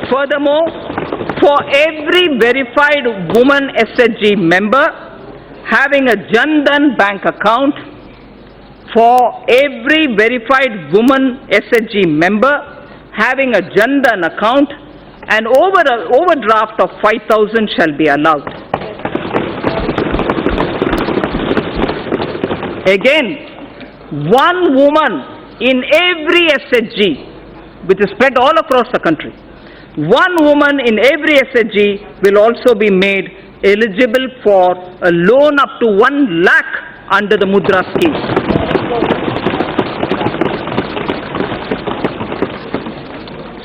Furthermore, for every verified woman SHG member having a Jan Dhan bank account, for every verified woman SHG member having a Jan Dhan account, an overdraft of 5,000 shall be allowed. Again, one woman in every SHG, which is spread all across the country, one woman in every SHG will also be made eligible for a loan up to 1 lakh under the Mudra scheme.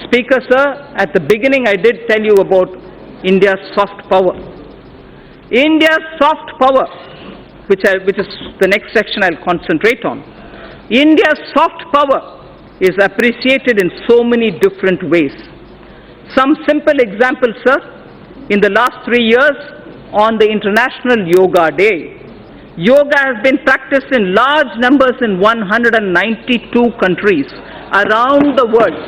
Speaker, sir, at the beginning I did tell you about India's soft power. India's soft power, which is the next section I'll concentrate on. India's soft power is appreciated in so many different ways. Some simple examples, sir. In the last 3 years, on the International Yoga Day, yoga has been practiced in large numbers in 192 countries around the world.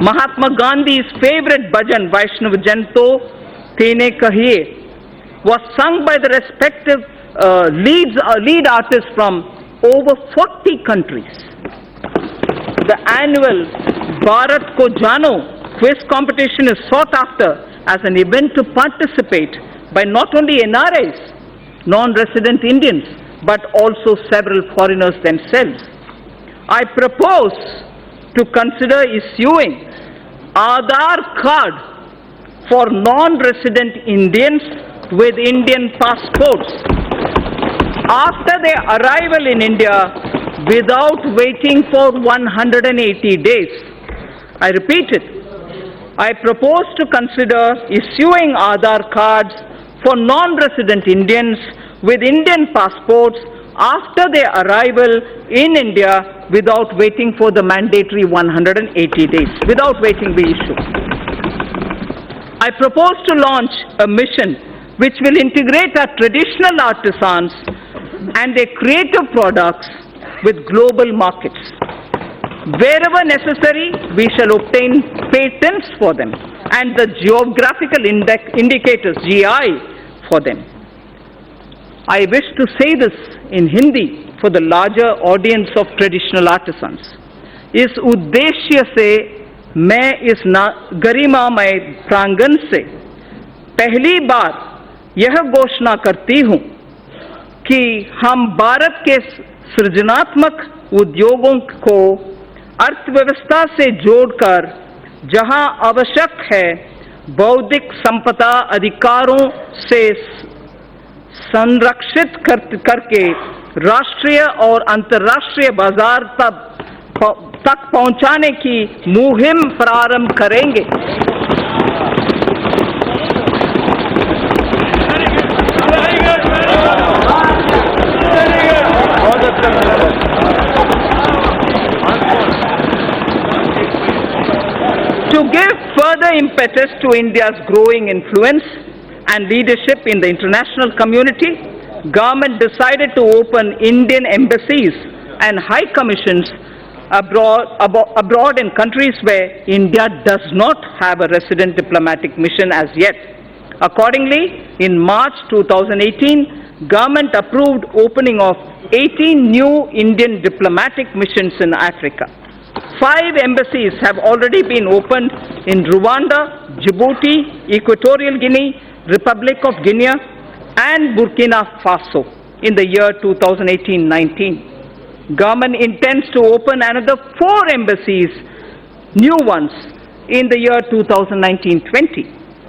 Mahatma Gandhi's favorite bhajan, Vaishnav Janto Tene Kahiye, was sung by the respective lead artists from over 40 countries. The annual Bharat Ko Jano quiz competition is sought after as an event to participate by not only NRIs, non-resident Indians, but also several foreigners themselves. I propose to consider issuing Aadhaar card for non-resident Indians with Indian passports after their arrival in India without waiting for 180 days. I repeat it. I propose to consider issuing Aadhaar cards for non-resident Indians with Indian passports after their arrival in India without waiting for the mandatory 180 days, without waiting the issue. I propose to launch a mission which will integrate our traditional artisans and their creative products with global markets. Wherever necessary, we shall obtain patents for them and the geographical indicators, GI, for them. I wish to say this in Hindi for the larger audience of traditional artisans. इस उद्देश्य से मैं इस गरिमामय प्रांगण से पहली बार यह घोषणा करती हूँ कि हम भारत के सृजनात्मक उद्योगों को अर्थव्यवस्था से जोड़कर जहां आवश्यक है बौद्धिक संपदा अधिकारों से संरक्षित करके राष्ट्रीय और अंतर्राष्ट्रीय बाजार तक पहुंचाने की मुहिम प्रारंभ करेंगे। To give further impetus to India's growing influence and leadership in the international community, government decided to open Indian embassies and high commissions abroad in countries where India does not have a resident diplomatic mission as yet. Accordingly, in March 2018, government approved opening of 18 new Indian diplomatic missions in Africa. 5 embassies have already been opened in Rwanda, Djibouti, Equatorial Guinea, Republic of Guinea, and Burkina Faso in the year 2018-19. Government intends to open another 4 embassies, new ones, in the year 2019-20.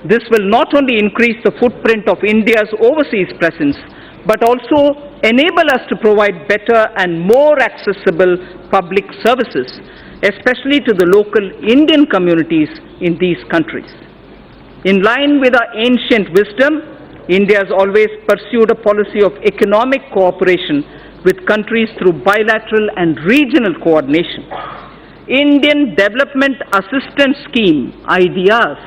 This will not only increase the footprint of India's overseas presence, but also enable us to provide better and more accessible public services, especially to the local Indian communities in these countries. In line with our ancient wisdom, India has always pursued a policy of economic cooperation with countries through bilateral and regional coordination. Indian Development Assistance Scheme, IDEAS,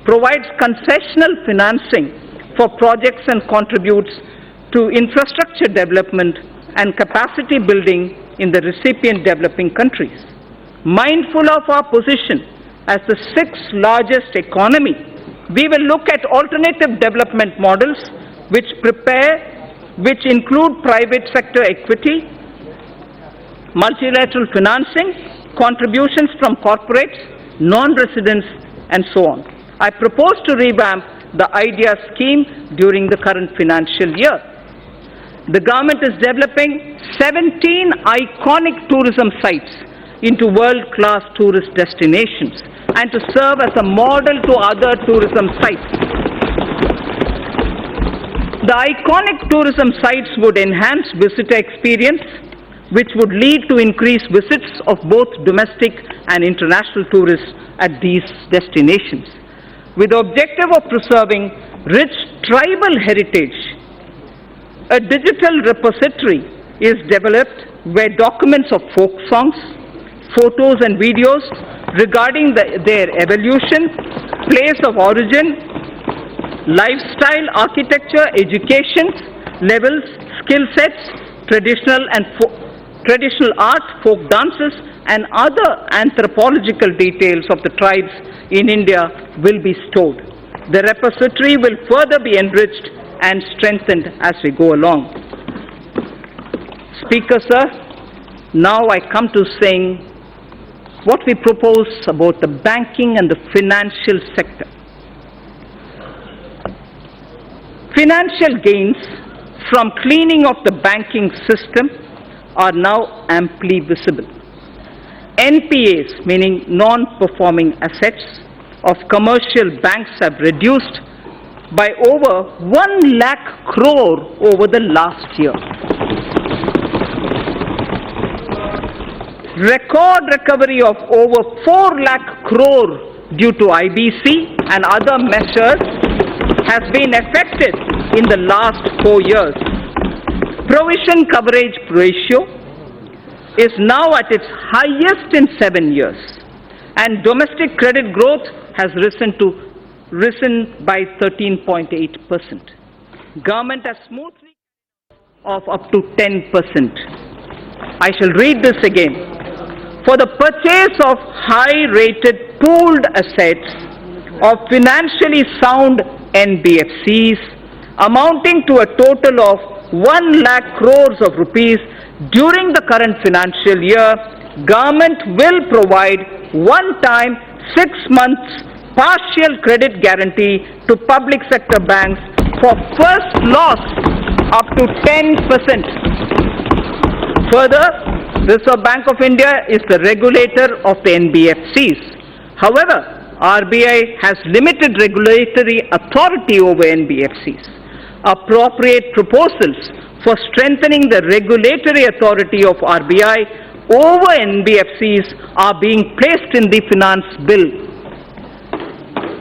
provides concessional financing for projects and contributes to infrastructure development and capacity building in the recipient developing countries. Mindful of our position as the sixth largest economy, we will look at alternative development models which include private sector equity, multilateral financing, contributions from corporates, non-residents, and so on. I propose to revamp the IDEA scheme during the current financial year. The government is developing 17 iconic tourism sites into world-class tourist destinations and to serve as a model to other tourism sites. The iconic tourism sites would enhance visitor experience, which would lead to increased visits of both domestic and international tourists at these destinations. With the objective of preserving rich tribal heritage, a digital repository is developed where documents of folk songs, photos and videos regarding their evolution, place of origin, lifestyle, architecture, education levels, skill sets, traditional art, folk dances, and other anthropological details of the tribes in India will be stored. The repository will further be enriched and strengthened as we go along. Speaker, sir, now I come to saying what we propose about the banking and the financial sector. Financial gains from cleaning of the banking system are now amply visible. NPAs, meaning non-performing assets, of commercial banks have reduced by over 1 lakh crore over the last year. Record recovery of over 4 lakh crore due to IBC and other measures has been effected in the last 4 years. Provision coverage ratio is now at its highest in 7 years, and domestic credit growth has risen by 13.8%. Government has smoothly of up to 10%. I shall read this again. For the purchase of high-rated pooled assets of financially sound NBFCs amounting to a total of 1 lakh crores of rupees during the current financial year, government will provide one-time 6 months partial credit guarantee to public sector banks for first loss up to 10%. Further, Reserve Bank of India is the regulator of the NBFCs. However, RBI has limited regulatory authority over NBFCs. Appropriate proposals for strengthening the regulatory authority of RBI over NBFCs are being placed in the finance bill.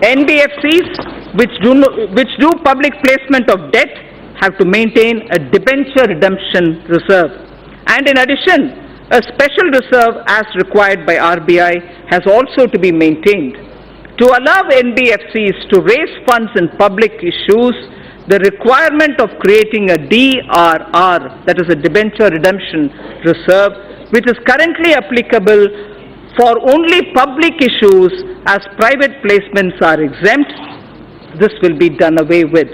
NBFCs which do public placement of debt have to maintain a debenture redemption reserve. And in addition, a special reserve as required by RBI has also to be maintained. To allow NBFCs to raise funds in public issues, the requirement of creating a DRR, that is a debenture redemption reserve, which is currently applicable for only public issues as private placements are exempt, this will be done away with.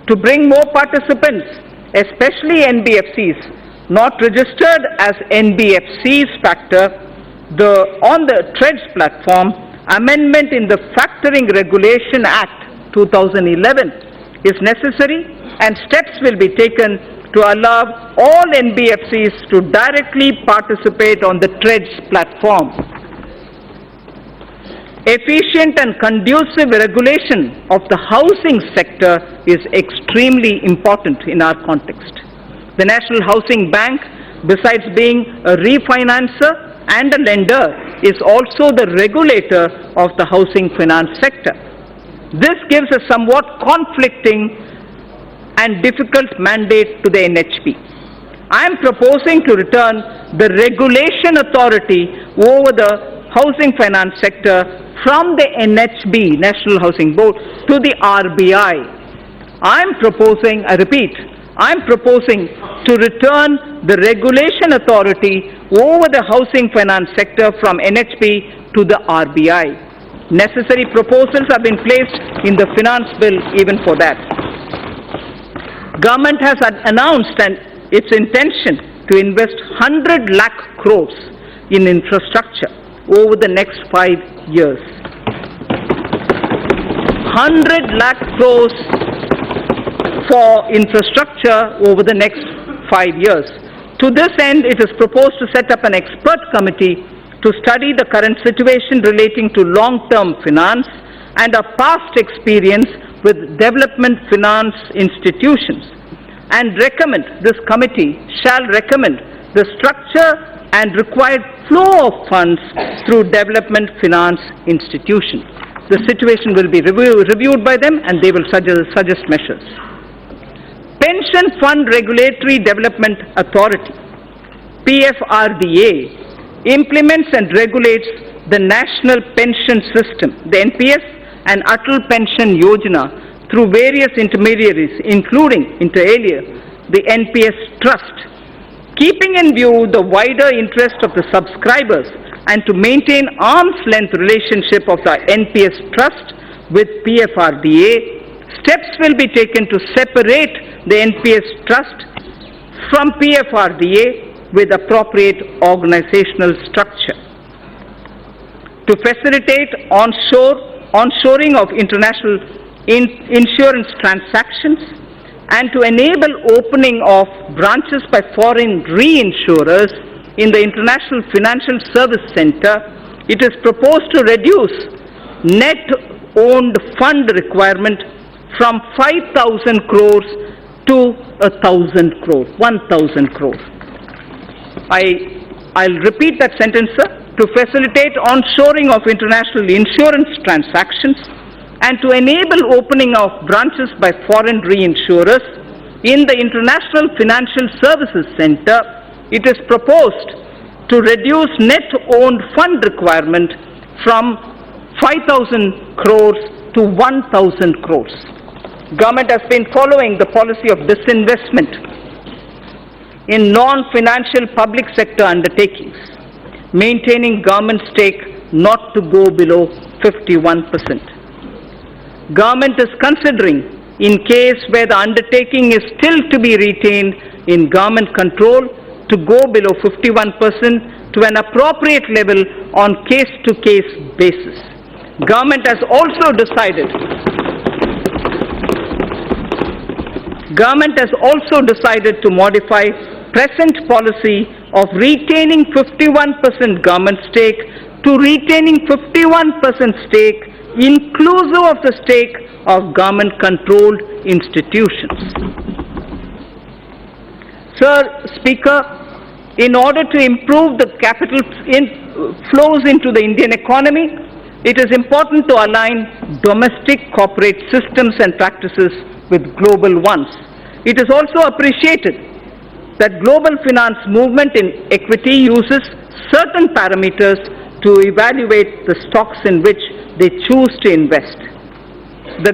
To bring more participants, especially NBFCs not registered as NBFCs factor on the TREDS platform, amendment in the Factoring Regulation Act 2011 is necessary, and steps will be taken to allow all NBFCs to directly participate on the TREDS platform. Efficient and conducive regulation of the housing sector is extremely important in our context. The National Housing Bank, besides being a refinancer and a lender, is also the regulator of the housing finance sector. This gives a somewhat conflicting and difficult mandate to the NHB. I am proposing to return the regulation authority over the housing finance sector from the NHB, National Housing Board, to the RBI. I am proposing to return the regulation authority over the housing finance sector from NHB to the RBI. Necessary proposals have been placed in the finance bill even for that. Government has announced its intention to invest 100 lakh crores in infrastructure over the next 5 years. 100 lakh crores for infrastructure over the next 5 years. To this end, it is proposed to set up an expert committee to study the current situation relating to long-term finance and our past experience with development finance institutions, and this committee shall recommend the structure and required flow of funds through development finance institutions. The situation will be reviewed by them and they will suggest measures. Pension Fund Regulatory Development Authority, PFRDA, implements and regulates the National Pension System, the NPS, and Atal Pension Yojana through various intermediaries, including, inter alia, the NPS Trust. Keeping in view the wider interest of the subscribers and to maintain arm's-length relationship of the NPS Trust with PFRDA, steps will be taken to separate the NPS Trust from PFRDA with appropriate organizational structure. To facilitate onshoring of international insurance transactions and to enable opening of branches by foreign reinsurers in the International Financial Service Center, it is proposed to reduce net owned fund requirement from 5,000 crores to 1,000 crores, 1,000 crores. I'll repeat that sentence, sir. To facilitate onshoring of international insurance transactions and to enable opening of branches by foreign reinsurers in the International Financial Services Center, it is proposed to reduce net owned fund requirement from 5,000 crores to 1,000 crores. Government has been following the policy of disinvestment in non-financial public sector undertakings, maintaining government stake not to go below 51%. Government is considering, in case where the undertaking is still to be retained in government control, to go below 51% to an appropriate level on case-to-case basis. Government has also decided to modify present policy of retaining 51% government stake to retaining 51% stake inclusive of the stake of government controlled institutions. Sir Speaker, in order to improve the capital flows into the Indian economy, it is important to align domestic corporate systems and practices with global ones. It is also appreciated that global finance movement in equity uses certain parameters to evaluate the stocks in which they choose to invest. The